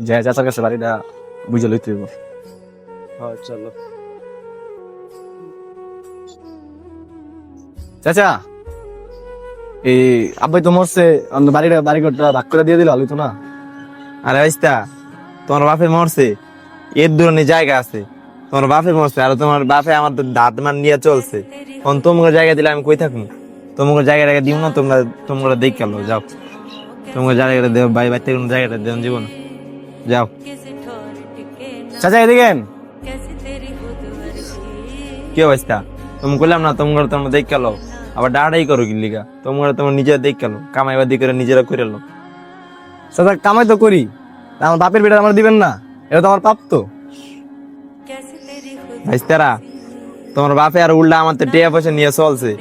যে চাচার কাছে বাড়িটা বুঝে লইতে হইব। হ্যাঁ চলো। চাচা এই আব্বাই তো মরছে, বাড়িঘরটা ভাগ করে দিয়ে দিল হইতো না? আরে ভাইস্তা, তোমার বাপে মরছে, এর দূরে জায়গা আছে, তোমার বাপে মরছে আর তোমার বাপে আমার তো দাঁত মান নিয়ে চলছে। এখন তোমাকে জায়গা দিলে আমি কই থাকবো? তোমাকে জায়গাটাকে দিব না, তোমরা দেখ গেলো যাও। তোমাকে জায়গাটা দেবো, বাইতে কোনো জায়গাটা দেন জীবন, যাও। চাচা এদিকেন। কি অবস্থা? তুমি কইলাম না তোমরা দেখ গেলো, আবার ডাড়াই করো কি লিগা? তোমার নিজেরা দেখ গেলো, কামাই বাদি করে নিজেরা করে লো। চাচা কামাই তো করি, তা আমার বাপের বেটা আমার দিবেন না? এটা তো আমার পাপ তো। ভাইস্তারা, তোমার বাপে আর উল্টা আমার তো টিয়া পয়সা নিয়ে চলছে।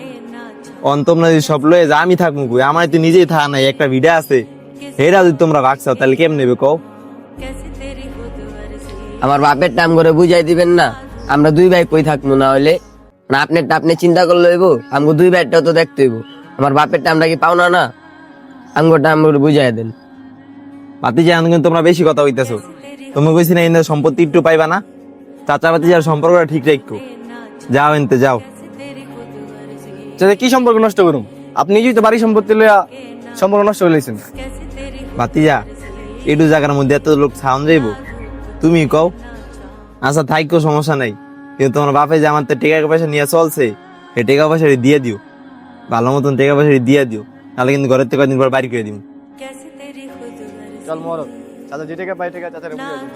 তোমরা যদি সব লয়ে যা আমি থাকবো কই? আমার তো নিজেই থাকা নাই, একটা ভিডিও আছে, হেরা যদি তোমরা ভাগছাও তাহলে কেমন নেবে কও? আমার বাপের টাম করে বুঝাই দিবেন না, আমরা দুই ভাই কই থাকবো না হইলে? না আপনারটা আপনি চিন্তা করলে হইব, আমগো দুই ভাইটাও তো দেখতে হইব। আমার বাপের টামটা কি পাও না? না আমগোটা আমগো বুঝাই দেন। ভাতিজা কিন্তু তোমরা বেশি কথা হইতেছো। তুমি কইছি না এনে সম্পত্তি একটু পাইবা না? চাচা ভাতিজার সম্পর্কটা ঠিক রাখো, যাও এনতে যাও। চাচা কি সম্পর্ক নষ্ট করুম? আপনি নিজেই তো বাড়ি সম্পত্তি লইয়া সম্পর্ক নষ্ট করে লইছেন। ভাতিজা, একটু জায়গার মধ্যে এত লোক ছাউন যাইব? তুমি কও। আচ্ছা থাইকো, সমস্যা নাই, কিন্তু তোমার বাপে যে আমার তো টাকা পয়সা নিয়ে চলছে, সেই টাকা পয়সা দিয়ে দিও, ভালো মতন টাকা পয়সা দিয়ে দিও, তাহলে কিন্তু ঘরের থেকে কয়েকদিন পর বাড়ি করে দিব। চল মরক, চাচা যে টাকা পাই টাকা চাচারে বুঝাই দিন।